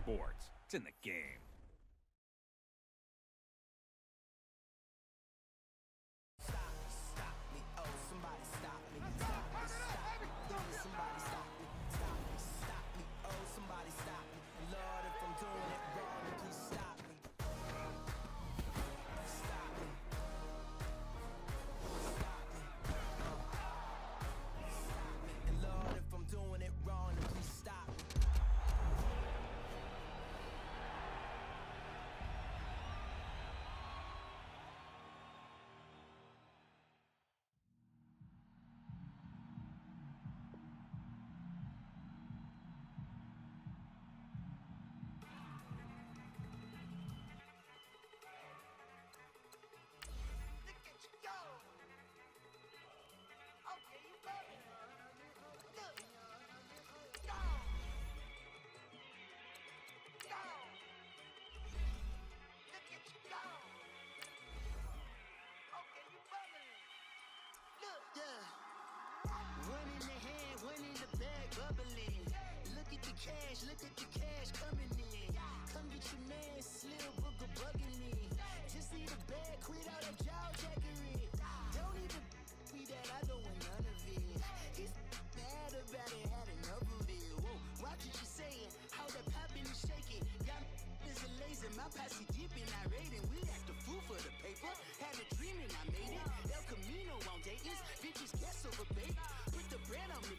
sports. It's in the game. Look at the cash coming in. Come get your man, Slim Booker bugging me. Just need a bag, quit all that jaw jackery. Don't even me that, I don't want none of it. He's mad about it, had enough of it. Whoa, watch what you saying, how that poppin' and shaking. Y'all is a lazy, my posse deep and irate, and we act a fool for the paper. Had a dream and I made it. El Camino on Dayton's, bitches guess over bait. Put the bread on me.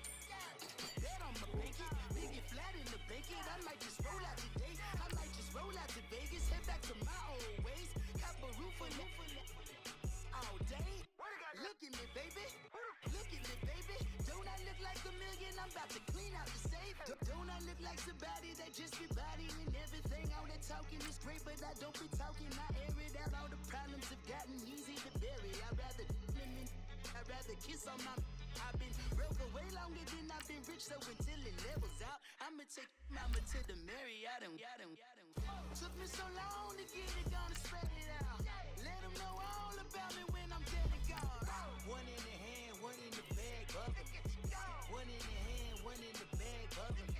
Bet on my bacon, big and flat in the bacon. I might just roll out today. I might just roll out to Vegas, head back to my old ways. Cop a roof all day. Look at me, baby. Look at me, baby. Don't I look like a million? I'm about to clean out the safe. Don't I look like somebody that just be bodying everything? All that talking is great, but I don't be talking. I air it out. All the problems have gotten easy to bury. I'd rather kiss on my. I've been broke way longer than I've been rich, so until it levels out, I'ma take mama to the Marriott and took me so long to get it, gonna spread it out. Let them know all about me when I'm dead and gone. One in the hand, one in the bag, bubbling. One in the hand, one in the bag, bubbling.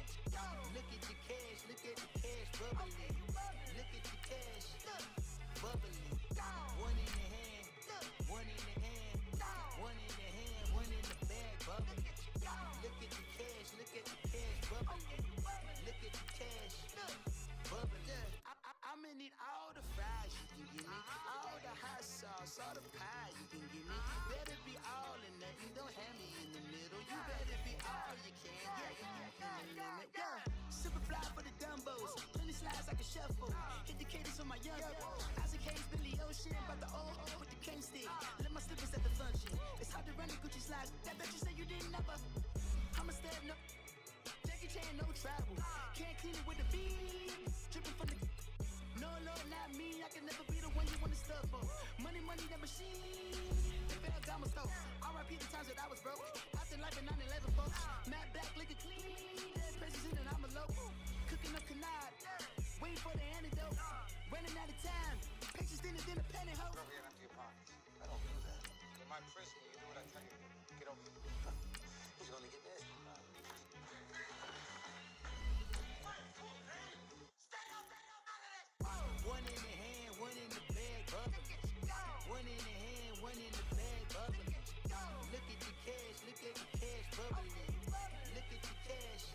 Look at the cash, bubbling. Look at the cash, bubbling. One in the hand, one in the hand, one in the hand, one in the bag, bubbling. Look at the cash, bubbling. Look at the cash, bubbling. I'ma need all the fries you can give me, all the hot sauce, all the pie you can give me. Better be all or nothing, don't have me in the middle. You better be all you can, yeah. Super fly for the dumbos, plenty slides like a shuffle. Hit the cadence for my young Isaac Hayes, Billy Ocean, about the old with the cane stick. Let my slippers at the function. It's hard to run the Gucci slides. That bet you say you didn't never. I'ma step no. Jackie Chan, no travel. Can't clean it with a beat. Dripping from the. No, Lord, not me. I can never be the one you want to stuff for. Money, that machine. The bell got my stove. R.I.P. the times that I was broke. Acting like a 9/11 folks. Matt back, looking clean. Dead president and I'm a local. Cooking up canard. Waiting for the antidote. Running out of time. Patience thinner than a penny hoe. Don't get empty your pockets. I don't do that. In my prison, you do what I tell you. Get over it. He's gonna get dead. One in the hand, one in the bag, bubbling. One in the hand, one in the bag, bubbling. Look at the cash, bubbling. Look at the cash,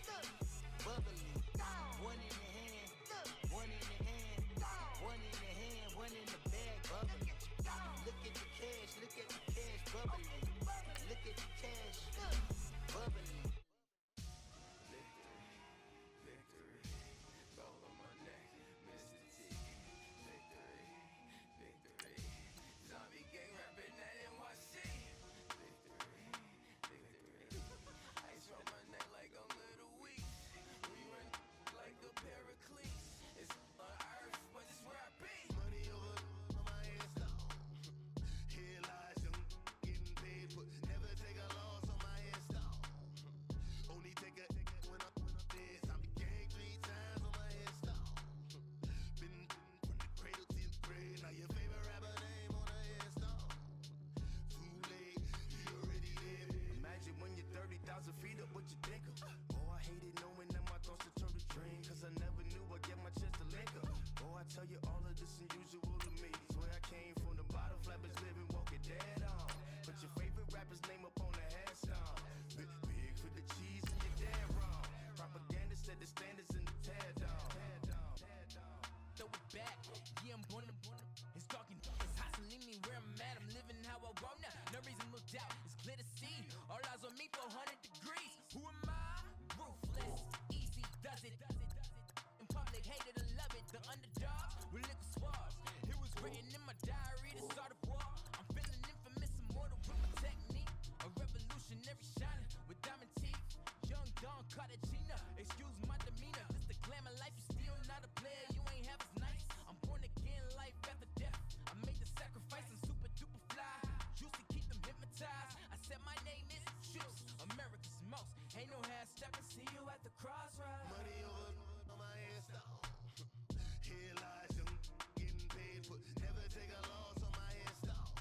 underdog with liquor swabs. It was written in my diary to start a war. I'm feeling infamous, immortal with my technique. A revolutionary shining with diamond teeth. Young Don Cartagena, excuse my demeanor. This the glamour life, you still not a player, you ain't half as nice. I'm born again, life after death. I made the sacrifice, I'm super duper fly. Used to keep them hypnotized. I said my name is Juice, America's most. Ain't no half stepping, see you at the crossroads. Money over on my headstone. Here lies them getting paid for. Never take a loss on my headstone.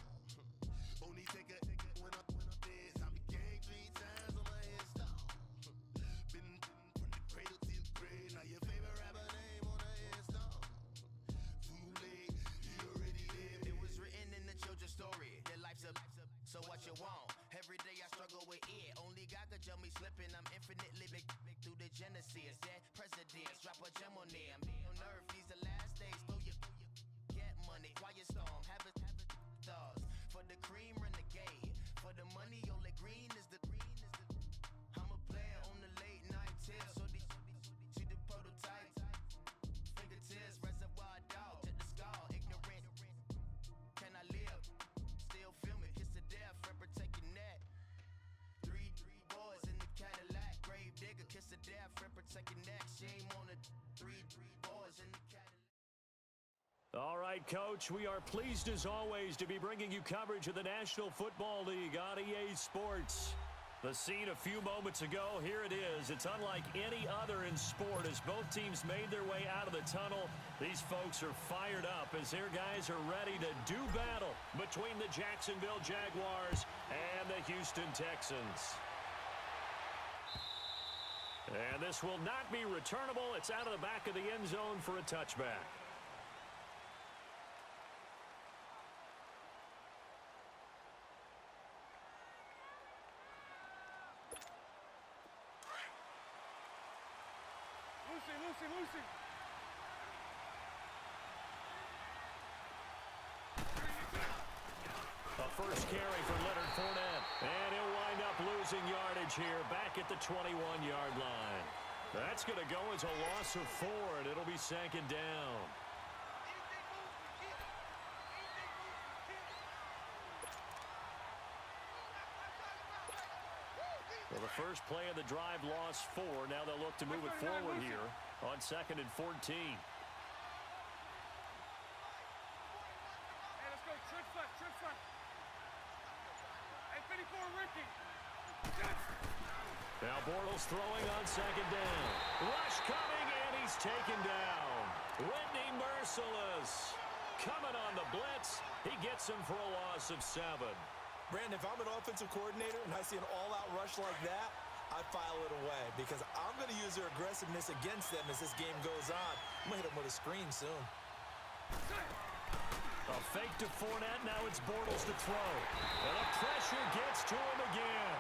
Only take a when I'm dead. I'm gang 3 times on my headstone. Been from the cradle to the grave. Now your favorite rapper name on the headstone. Too late, he already dead. It was written in the children's story. Their life's a so what you want. Every day I struggle with it. Only God could jump me slipping. I'm infinitely big through the Genesis. Dead presidents, drop a gem on there. I'm on earth, these the last days. Throw your get money, quiet storm. Have it stars. For the cream, renegade. For the money, only green is the. I'm a player on the late night tips. So these see the prototypes. Fingertips, reservoir dog to the skull. Ignorant. Can I live? Still feel me. Kiss the death, friend, protect your neck. Three boys in the Cadillac. Grave digger, kiss the death, friend, protect your neck. Shame on the three boys in the Cadillac. All right, Coach, we are pleased as always to be bringing you coverage of the National Football League on EA Sports. The scene a few moments ago, here it is. It's unlike any other in sport as both teams made their way out of the tunnel. These folks are fired up as their guys are ready to do battle between the Jacksonville Jaguars and the Houston Texans. And this will not be returnable. It's out of the back of the end zone for a touchback. Lucy. A first carry for Leonard Fournette. And he'll wind up losing yardage here back at the 21-yard line. That's going to go as a loss of 4, and it'll be second down. Well, the first play of the drive lost 4. Now they'll look to move it forward here on 2nd and 14. Hey, let's go. Trip front. Hey, 54, Ricky. Now Bortles throwing on 2nd down. Rush coming, and he's taken down. Whitney Merciless coming on the blitz. He gets him for a loss of 7. Brandon, if I'm an offensive coordinator and I see an all-out rush like that, I file it away because I'm going to use their aggressiveness against them as this game goes on. I'm going to hit them with a screen soon. A fake to Fournette. Now it's Bortles to throw. And the pressure gets to him again.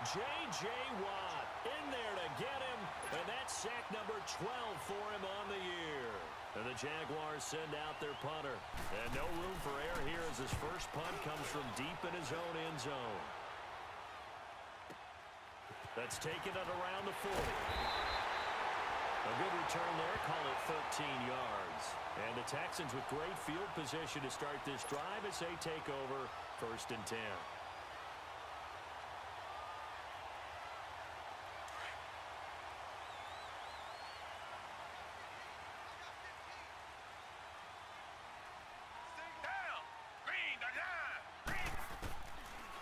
J.J. Watt in there to get him. And that's sack number 12 for him on the year. And the Jaguars send out their punter. And no room for error here as his first punt comes from deep in his own end zone. That's taken it around the 40. A good return there, call it 13 yards. And the Texans with great field position to start this drive as they take over 1st and 10.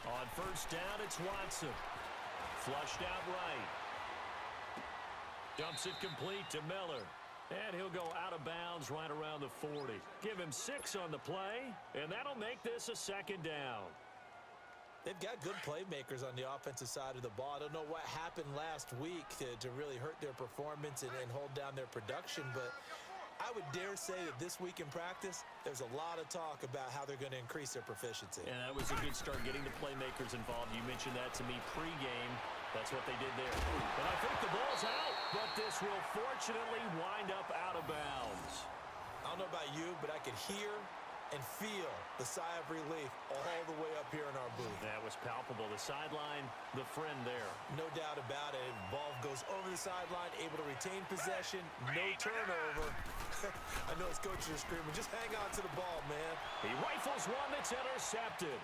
On 1st down, it's Watson. Flushed out right. Dumps it complete to Miller. And he'll go out of bounds right around the 40. Give him 6 on the play, and that'll make this a 2nd down. They've got good playmakers on the offensive side of the ball. I don't know what happened last week to really hurt their performance and hold down their production, but I would dare say that this week in practice, there's a lot of talk about how they're going to increase their proficiency. And that was a good start, getting the playmakers involved. You mentioned that to me pregame. That's what they did there. And I think the ball's out, but this will fortunately wind up out of bounds. I don't know about you, but I could hear and feel the sigh of relief all the way up here in our booth. That was palpable. The sideline, the friend there. No doubt about it. Ball goes over the sideline, able to retain possession, no turnover. I know his coaches are screaming, just hang on to the ball, man. He rifles one that's intercepted.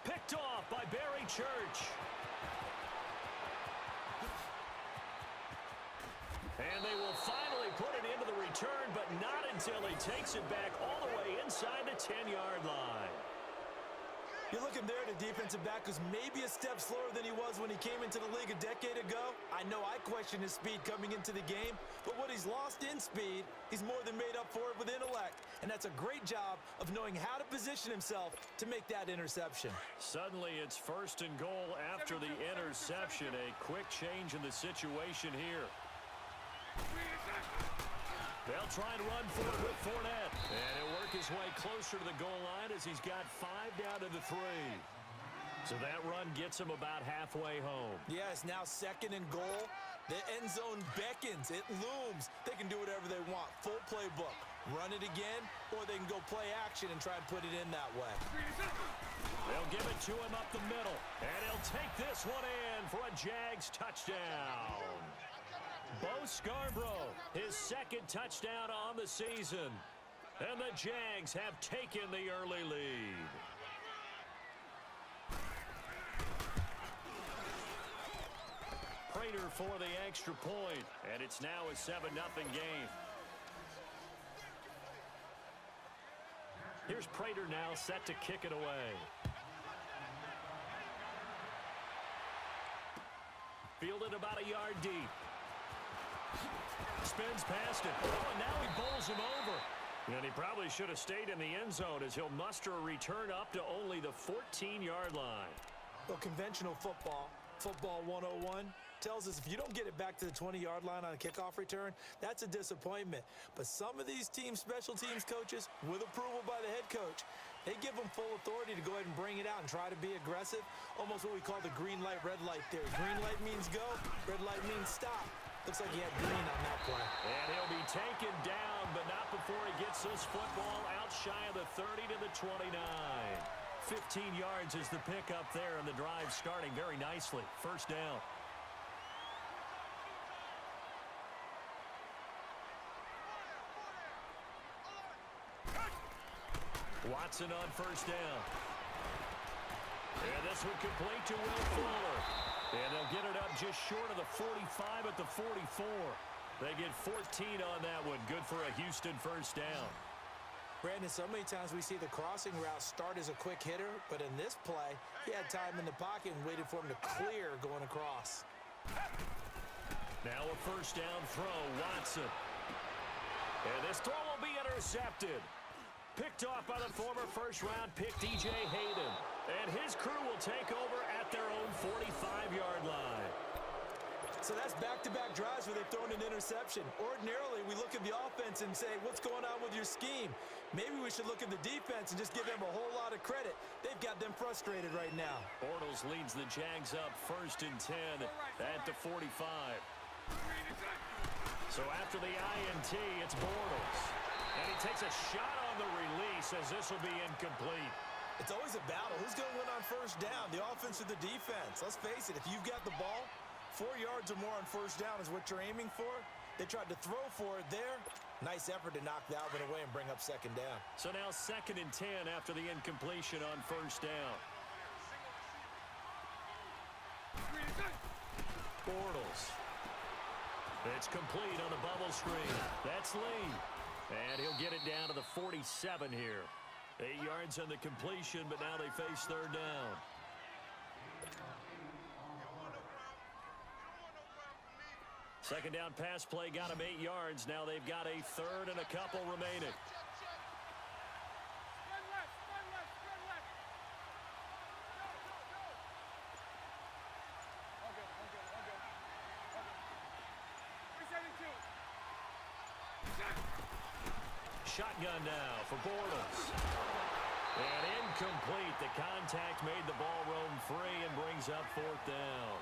Picked off by Barry Church. And they will finally put it into the return, but not until he takes it back all the way inside the 10-yard line. You're looking there, the defensive back was maybe a step slower than he was when he came into the league a decade ago. I know I questioned his speed coming into the game, but what he's lost in speed, he's more than made up for it with intellect. And that's a great job of knowing how to position himself to make that interception. Suddenly it's 1st and goal after the interception. A quick change in the situation here. They'll try and run for it with Fournette. And he'll work his way closer to the goal line as he's got 5 down to the 3. So that run gets him about halfway home. Yeah, it's now 2nd and goal. The end zone beckons. It looms. They can do whatever they want. Full playbook. Run it again, or they can go play action and try and put it in that way. They'll give it to him up the middle. And he'll take this one in for a Jags touchdown. Bo Scarborough, his 2nd touchdown on the season. And the Jags have taken the early lead. Prater for the extra point, and it's now a 7-0 game. Here's Prater now set to kick it away. Fielded about a yard deep. Spins past it. Oh, and now he bowls him over. And he probably should have stayed in the end zone as he'll muster a return up to only the 14-yard line. Well, conventional football 101, tells us if you don't get it back to the 20-yard line on a kickoff return, that's a disappointment. But some of these special teams coaches, with approval by the head coach, they give them full authority to go ahead and bring it out and try to be aggressive, almost what we call the green light, red light theory. Green light means go, red light means stop. Looks like he had green on that play. And he'll be taken down, but not before he gets this football out shy of the 30 to the 29. 15 yards is the pickup there, and the drive starting very nicely. 1st down. Watson on 1st down. And this one complete to Will Fuller. And they'll get it up just short of the 45 at the 44. They get 14 on that one. Good for a Houston 1st down. Brandon, so many times we see the crossing route start as a quick hitter, but in this play, he had time in the pocket and waited for him to clear going across. Now a 1st down throw, Watson. And this throw will be intercepted. Picked off by the former 1st-round pick, DJ Hayden. And his crew will take over at their own 45-yard line. So that's back-to-back drives where they've thrown an interception. Ordinarily, we look at the offense and say, what's going on with your scheme? Maybe we should look at the defense and just give them a whole lot of credit. They've got them frustrated right now. Bortles leads the Jags up 1st and 10 at the 45. So after the INT, it's Bortles. And he takes a shot on the release as this will be incomplete. It's always a battle. Who's going to win on 1st down, the offense or the defense? Let's face it, if you've got the ball, 4 yards or more on 1st down is what you're aiming for. They tried to throw for it there. Nice effort to knock that one away and bring up 2nd down. So now 2nd and 10 after the incompletion on 1st down. Bortles. It's complete on the bubble screen. That's Lee. And he'll get it down to the 47 here. 8 yards on the completion, but now they face 3rd down. Second down pass play got him 8 yards. Now they've got a 3rd and a couple remaining. Shotgun now for Bortles. And incomplete. The contact made the ball roam free and brings up 4th down.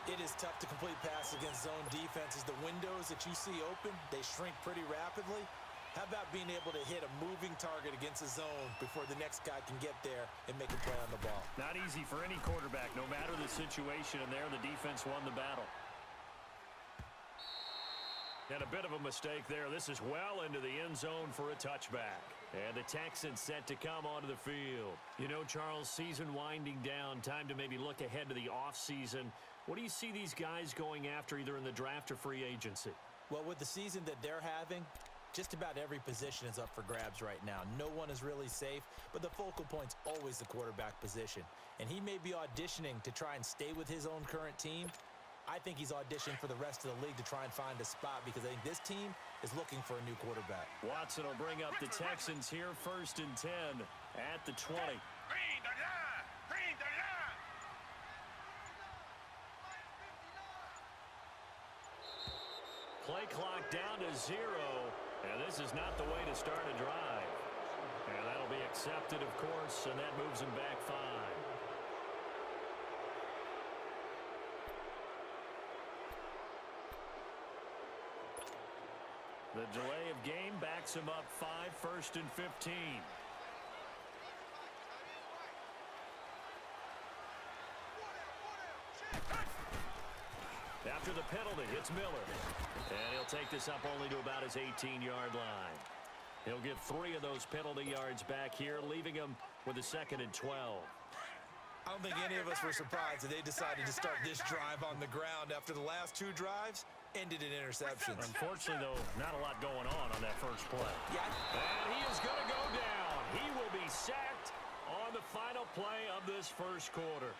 It is tough to complete passes against zone defenses. The windows that you see open, they shrink pretty rapidly. How about being able to hit a moving target against a zone before the next guy can get there and make a play on the ball? Not easy for any quarterback, no matter the situation, and there the defense won the battle. And a bit of a mistake there. This is well into the end zone for a touchback. And the Texans set to come onto the field. You know, Charles, season winding down, time to maybe look ahead to the offseason. What do you see these guys going after either in the draft or free agency? Well, with the season that they're having, just about every position is up for grabs right now. No one is really safe, but the focal point's always the quarterback position. And he may be auditioning to try and stay with his own current team. I think he's auditioning for the rest of the league to try and find a spot because I think this team is looking for a new quarterback. Watson will bring up the Texans here, 1st and 10 at the 20. Bring the line! Bring the line! Play clock down to 0, and this is not the way to start a drive. And that'll be accepted, of course, and that moves him back 5. The delay of game backs him up 5, 1st and 15. After the penalty, it's Miller. And he'll take this up only to about his 18-yard line. He'll get 3 of those penalty yards back here, leaving him with a 2nd and 12. I don't think any of us were surprised that they decided to start this drive on the ground after the last 2 drives ended in interceptions. Unfortunately, though, not a lot going on that first play. Yeah. And he is going to go down. He will be sacked on the final play of this first quarter.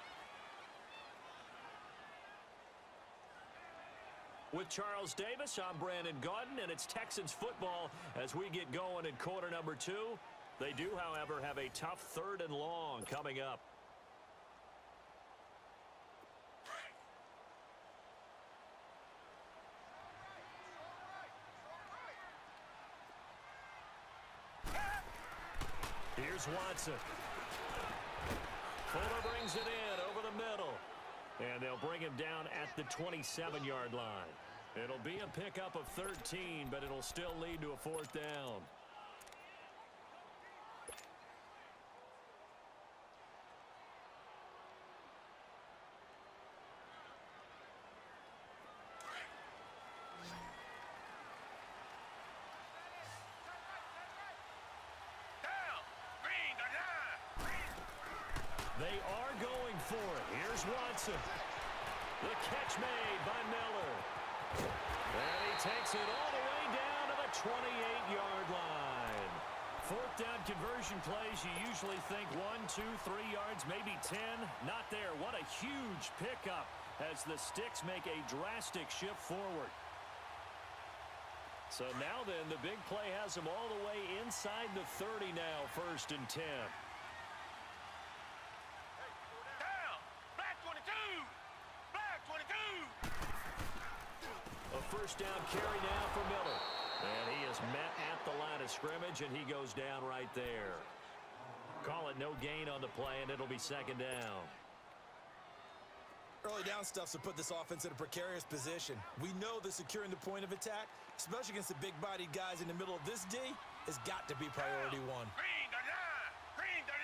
With Charles Davis, I'm Brandon Gaudin, and it's Texans football as we get going in quarter number 2. They do, however, have a tough 3rd and long coming up. Here's Watson. Fuller brings it in over the middle. And they'll bring him down at the 27-yard line. It'll be a pickup of 13, but it'll still lead to a 4th down. They are going for it. Here's Watson. The catch made by Miller. And he takes it all the way down to the 28-yard line. 4th down conversion plays, you usually think 1, 2, 3 yards, maybe 10. Not there. What a huge pickup as the Sticks make a drastic shift forward. So now then, the big play has them all the way inside the 30 now, 1st and 10. First down carry now for Miller. And he is met at the line of scrimmage, and he goes down right there. Call it no gain on the play, and it'll be 2nd down. Early down stuff to put this offense in a precarious position. We know that securing the point of attack, especially against the big-bodied guys in the middle of this D, has got to be priority 1. Bring the line! Bring the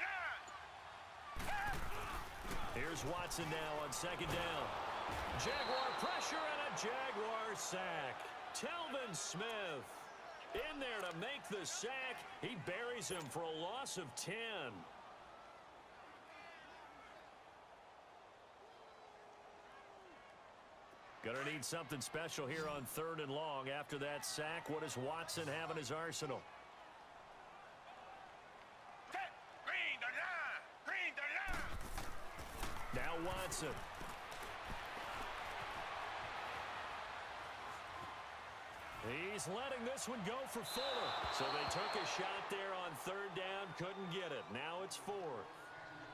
line! Here's Watson now on 2nd down. Jaguar pressure and a Jaguar sack. Telvin Smith in there to make the sack. He buries him for a loss of 10. Gonna need something special here on 3rd and long. After that sack, what does Watson have in his arsenal? Bring the line! Bring the line! Now Watson. He's letting this one go for Fuller. So they took a shot there on 3rd down, couldn't get it. Now it's 4th.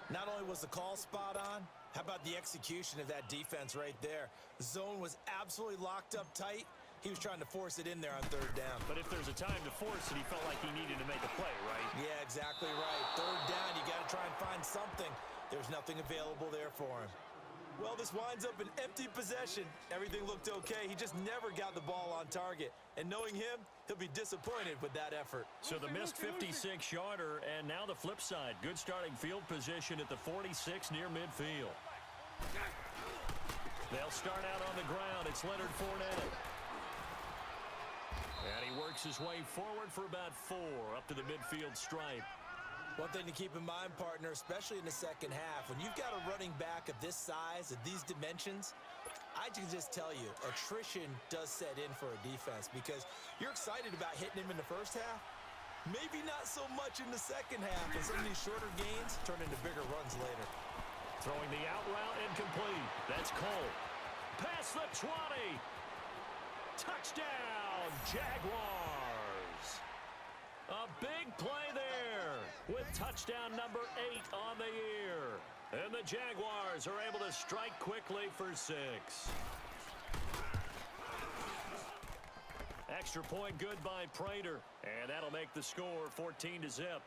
Not only was the call spot on, how about the execution of that defense right there? The zone was absolutely locked up tight. He was trying to force it in there on 3rd down. But if there's a time to force it, he felt like he needed to make a play, right? Yeah, exactly right. 3rd down, you got to try and find something. There's nothing available there for him. Well, this winds up an empty possession. Everything looked okay. He just never got the ball on target. And knowing him, he'll be disappointed with that effort. So the missed 56-yarder, and now the flip side. Good starting field position at the 46 near midfield. They'll start out on the ground. It's Leonard Fournette. And he works his way forward for about 4 up to the midfield stripe. One thing to keep in mind, partner, especially in the second half, when you've got a running back of this size, of these dimensions, I can just tell you, attrition does set in for a defense because you're excited about hitting him in the first half. Maybe not so much in the second half, and some of these shorter gains turn into bigger runs later. Throwing the out route incomplete. That's Cole. Past the 20. Touchdown, Jaguars. A big play there with touchdown number 8 on the year. And the Jaguars are able to strike quickly for 6. Extra point good by Prater. And that'll make the score 14-0.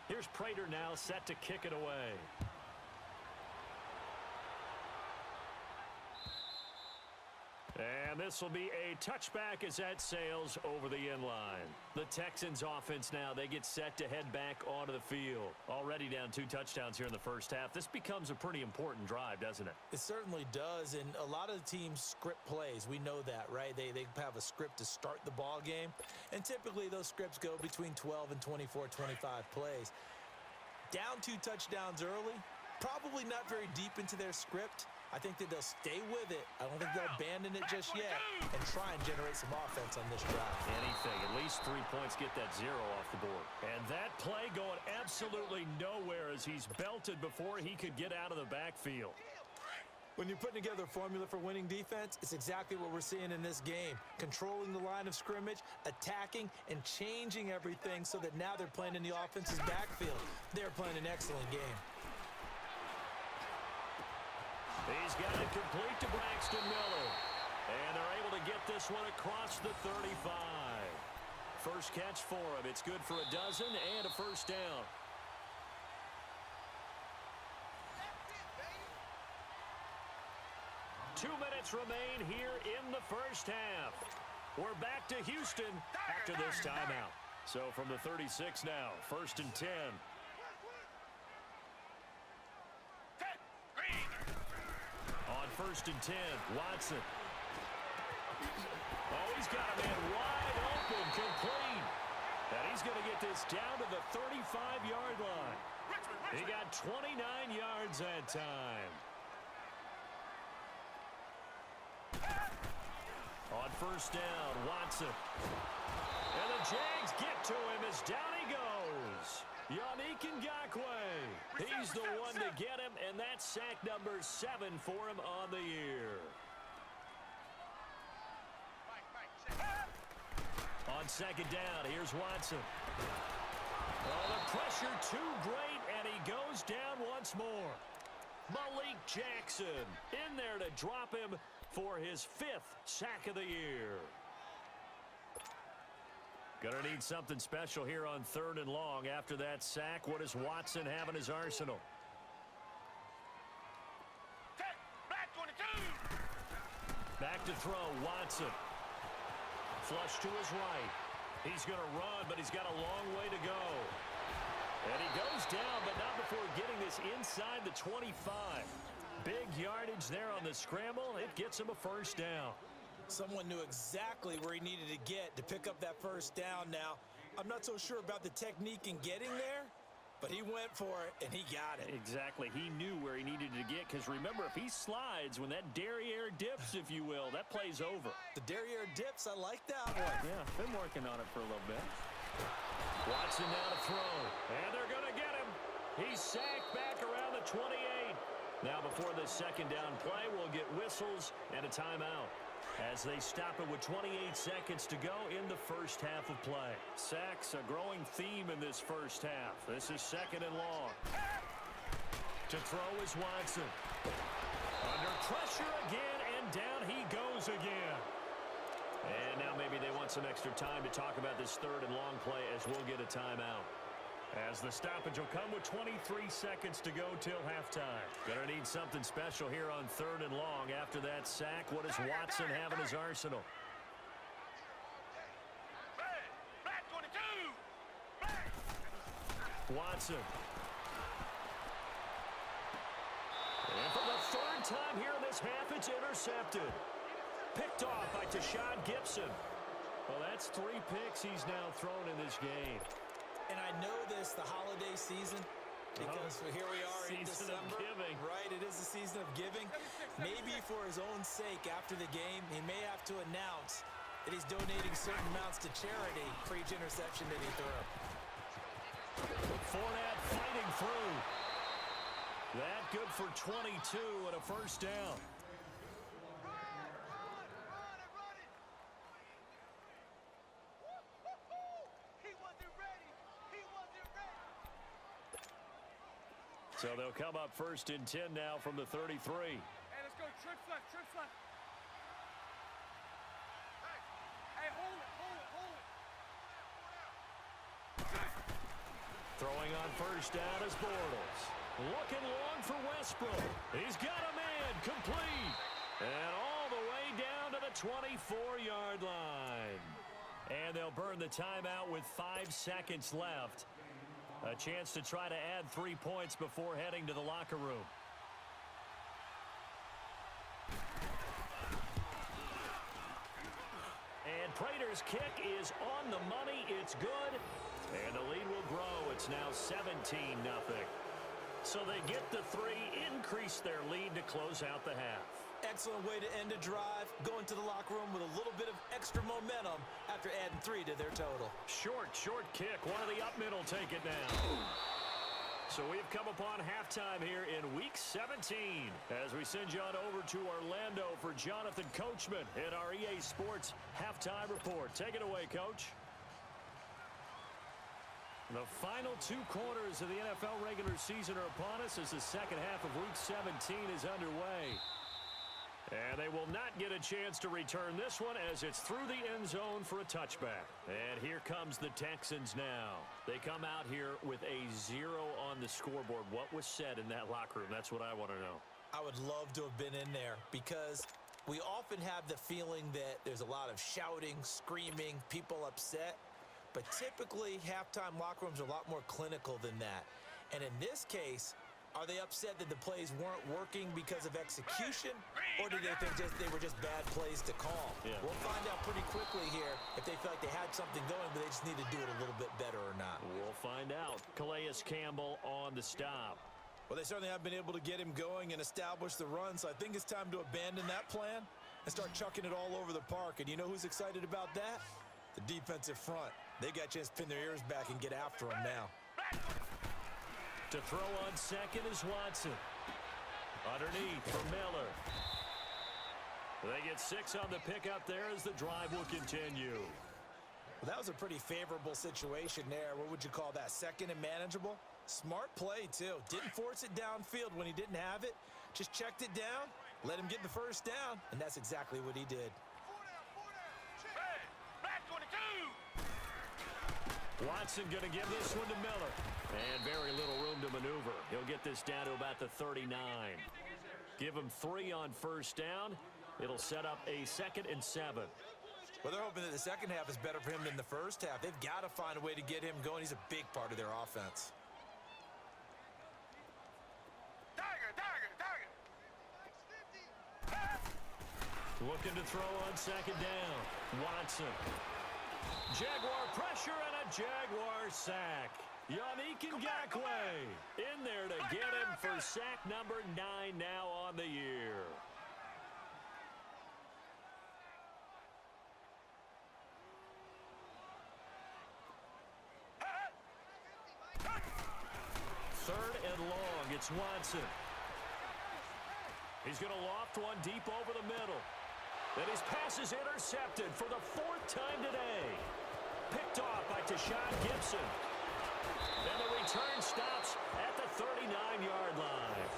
Here's Prater now set to kick it away. And this will be a touchback as that sails over the end line. The Texans offense now, they get set to head back onto the field. Already down 2 touchdowns here in the first half. This becomes a pretty important drive, doesn't it? It certainly does, and a lot of the teams script plays. We know that, right? They have a script to start the ball game, and typically those scripts go between 12 and 24, 25 plays. Down 2 touchdowns early, probably not very deep into their script. I think that they'll stay with it. I don't think they'll abandon it just yet and try and generate some offense on this drive. Anything. At least 3 points, get that 0 off the board. And that play going absolutely nowhere as he's belted before he could get out of the backfield. When you're putting together a formula for winning defense, it's exactly what we're seeing in this game. Controlling the line of scrimmage, attacking, and changing everything so that now they're playing in the offense's backfield. They're playing an excellent game. He's got it complete to Braxton Miller. And they're able to get this one across the 35. First catch for him. It's good for a dozen and a first down. That's it, baby. 2 minutes remain here in the first half. We're back to Houston after this timeout. So from the 36 now, 1st and 10. On 1st and 10, Watson. Oh, he's got a man wide open, complete. And he's going to get this down to the 35-yard line. He got 29 yards that time. On 1st down, Watson. And the Jags get to him as down he goes. Yannick Ngakoue. He's the one to get him, and that's sack number 7 for him on the year. On 2nd down, here's Watson. Oh, the pressure too great, and he goes down once more. Malik Jackson in there to drop him for his 5th sack of the year. Gonna need something special here on 3rd and long. After that sack, what does Watson have in his arsenal? Back to throw, Watson. Flush to his right. He's gonna run, but he's got a long way to go. And he goes down, but not before getting this inside the 25. Big yardage there on the scramble. It gets him a first down. Someone knew exactly where he needed to get to pick up that first down. Now, I'm not so sure about the technique in getting there, but he went for it, and he got it. Exactly. He knew where he needed to get, because remember, if he slides, when that derriere dips, if you will, that play's over. The derriere dips, I like that one. Yeah, been working on it for a little bit. Watson now to throw, and they're going to get him. He's sacked back around the 28. Now, before the 2nd down play, we'll get whistles and a timeout as they stop it with 28 seconds to go in the first half of play. Sacks, a growing theme in this first half. This is 2nd and long. To throw is Watson. Under pressure again, and down he goes again. And now maybe they want some extra time to talk about this third and long play as we'll get a timeout. As the stoppage will come with 23 seconds to go till halftime. Gonna need something special here on third and long. After that sack, what does Watson have in his arsenal? Watson. And for the third time here in this half, it's intercepted. Picked off by Deshaun Gibson. Well, that's 3 picks he's now thrown in this game. And I know this, the holiday season, because here we are in December. Season of giving. Right, it is the season of giving. Maybe for his own sake after the game, he may have to announce that he's donating certain amounts to charity for each interception that he threw. Fournette fighting through. That good for 22 and a first down. So they'll come up first and 10 now from the 33. Hey, let's go. Trips left, trips left. Hey, hold it. Throwing on first down is Bortles. Looking long for Westbrook. He's got a man complete. And all the way down to the 24-yard line. And they'll burn the timeout with 5 seconds left. A chance to try to add 3 points before heading to the locker room. And Prater's kick is on the money. It's good. And the lead will grow. It's now 17-0. So they get the 3, increase their lead to close out the half. Excellent way to end a drive, going to the locker room with a little bit of extra momentum after adding 3 to their total. Short kick. One of the up middle take it now. So we've come upon halftime here in Week 17 as we send you on over to Orlando for Jonathan Coachman in our EA Sports Halftime Report. Take it away, Coach. The final 2 quarters of the NFL regular season are upon us as the second half of Week 17 is underway. And they will not get a chance to return this one as it's through the end zone for a touchback. And here comes the Texans now. They come out here with a 0 on the scoreboard. What was said in that locker room? That's what I want to know. I would love to have been in there because we often have the feeling that there's a lot of shouting, screaming, people upset. But typically, halftime locker rooms are a lot more clinical than that. And in this case, are they upset that the plays weren't working because of execution, or do they think they were just bad plays to call? Yeah. We'll find out pretty quickly here if they feel like they had something going, but they just need to do it a little bit better or not. We'll find out. Calais Campbell on the stop. Well, they certainly have been able to get him going and establish the run, so I think it's time to abandon that plan and start chucking it all over the park. And you know who's excited about that? The defensive front. They got a chance to pin their ears back and get after him now. To throw on second is Watson. Underneath for Miller. They get 6 on the pickup there as the drive will continue. Well, that was a pretty favorable situation there. What would you call that? Second and manageable? Smart play, too. Didn't force it downfield when he didn't have it. Just checked it down, let him get the first down, and that's exactly what he did. Watson going to give this one to Miller. And very little room to maneuver. He'll get this down to about the 39. Give him 3 on first down. It'll set up a 2nd and 7. Well, they're hoping that the second half is better for him than the first half. They've got to find a way to get him going. He's a big part of their offense. Looking to throw on second down. Watson. Jaguar pressure and a Jaguar sack. Yannick Ngakoue in there to get him for sack number 9 now on the year. Third and long, it's Watson. He's going to loft one deep over the middle. Then his pass is intercepted for the 4th time today. Picked off by Deshaun Gibson. And the return stops at the 39-yard line.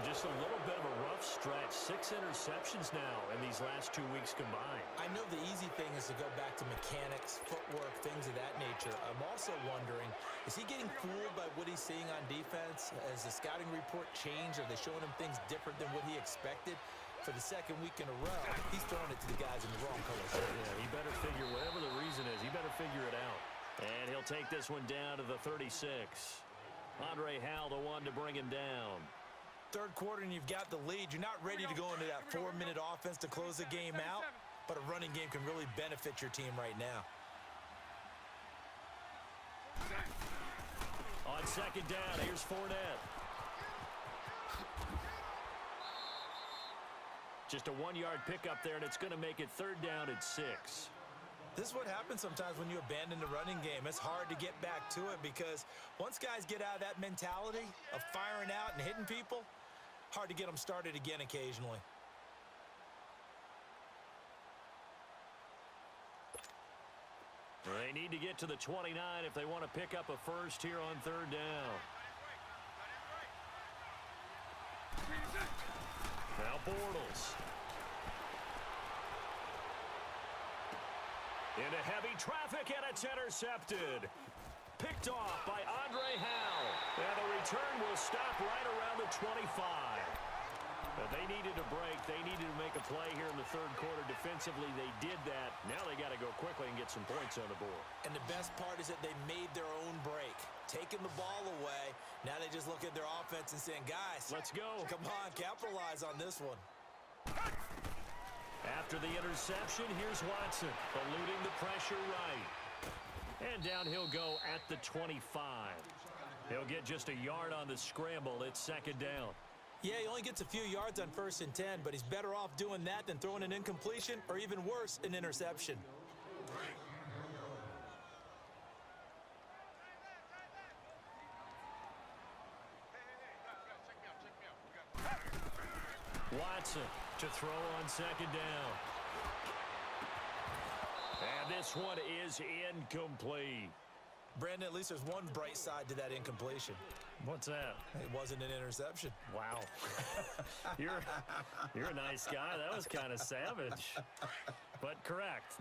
Just a little bit of a rough stretch. 6 6 interceptions now in these last 2 weeks combined. I know the easy thing is to go back to mechanics, footwork, things of that nature. I'm also wondering, is he getting fooled by what he's seeing on defense? Has the scouting report changed? Are they showing him things different than what he expected? For the second week in a row, he's throwing it to the guys in the wrong color shirt. Yeah, he better figure, whatever the reason is, he better figure it out. And he'll take this one down to the 36. Andre Howell, the one to bring him down. Third quarter and you've got the lead. You're not ready to go into that 4-minute offense to close the game out, but a running game can really benefit your team right now. On second down, here's Fournette. Just a 1-yard pickup there, and it's going to make it third down at 6. This is what happens sometimes when you abandon the running game. It's hard to get back to it because once guys get out of that mentality of firing out and hitting people, hard to get them started again occasionally. They need to get to the 29 if they want to pick up a first here on third down. Now Bortles. Into heavy traffic, and it's intercepted. Picked off by Andre Howell. And the return will stop right around the 25. But they needed a break. They needed to make a play here in the third quarter. Defensively, they did that. Now they got to go quickly and get some points on the board. And the best part is that they made their own break. Taking the ball away. Now they just look at their offense and saying, guys, let's go. Come on, capitalize on this one. After the interception, here's Watson, eluding the pressure right. And down he'll go at the 25. He'll get just a yard on the scramble. It's second down. Yeah, he only gets a few yards on 1st and 10, but he's better off doing that than throwing an incompletion or even worse, an interception. Watson to throw on second down. And this one is incomplete. Brandon, at least there's one bright side to that incompletion. What's that? It wasn't an interception. Wow. You're a nice guy. That was kind of savage. But correct.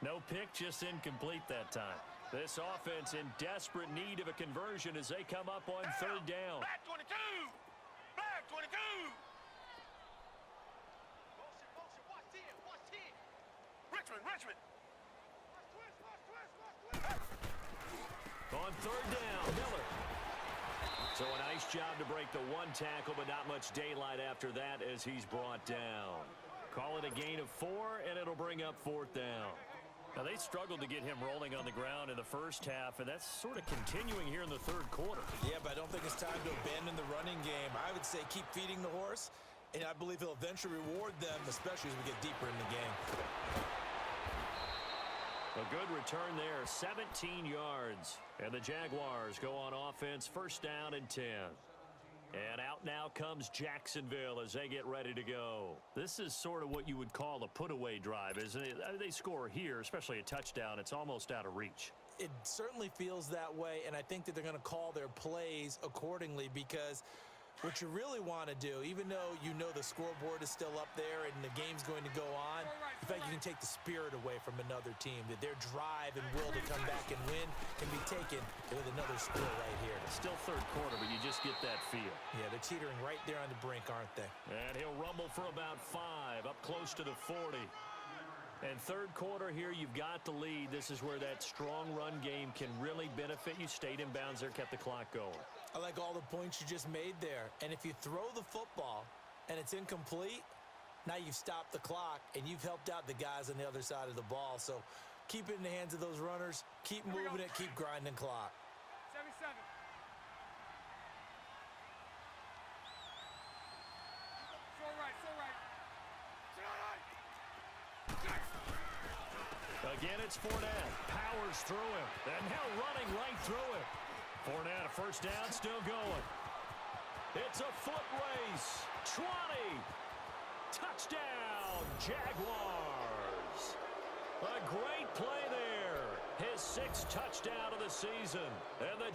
No pick, just incomplete that time. This offense in desperate need of a conversion as they come up on third down. Back 22! Back 22! Richmond! On third down, Miller. So a nice job to break the one tackle, but not much daylight after that as he's brought down. Call it a gain of 4, and it'll bring up fourth down. Now, they struggled to get him rolling on the ground in the first half, and that's sort of continuing here in the third quarter. Yeah, but I don't think it's time to abandon the running game. I would say keep feeding the horse, and I believe he'll eventually reward them, especially as we get deeper in the game. A good return there, 17 yards. And the Jaguars go on offense, first down and 10. And out now comes Jacksonville as they get ready to go. This is sort of what you would call a put-away drive, isn't it? They score here, especially a touchdown. It's almost out of reach. It certainly feels that way, and I think that they're going to call their plays accordingly because what you really want to do, even though you know the scoreboard is still up there and the game's going to go on, in fact, you can take the spirit away from another team, that their drive and will to come back and win can be taken with another score right here. Still third quarter, but you just get that feel. Yeah, they're teetering right there on the brink, aren't they? And he'll rumble for about 5, up close to the 40. And third quarter here, you've got the lead. This is where that strong run game can really benefit you. Stayed in bounds there, kept the clock going. I like all the points you just made there. And if you throw the football and it's incomplete, now you've stopped the clock and you've helped out the guys on the other side of the ball. So keep it in the hands of those runners. Keep moving it. Keep grinding clock. 77. So right. Again, it's Fournette. Powers through him. And now running right through him. Fournette, a first down, still going. It's a foot race. 20. Touchdown, Jaguars. A great play there. His 6th touchdown of the season. And the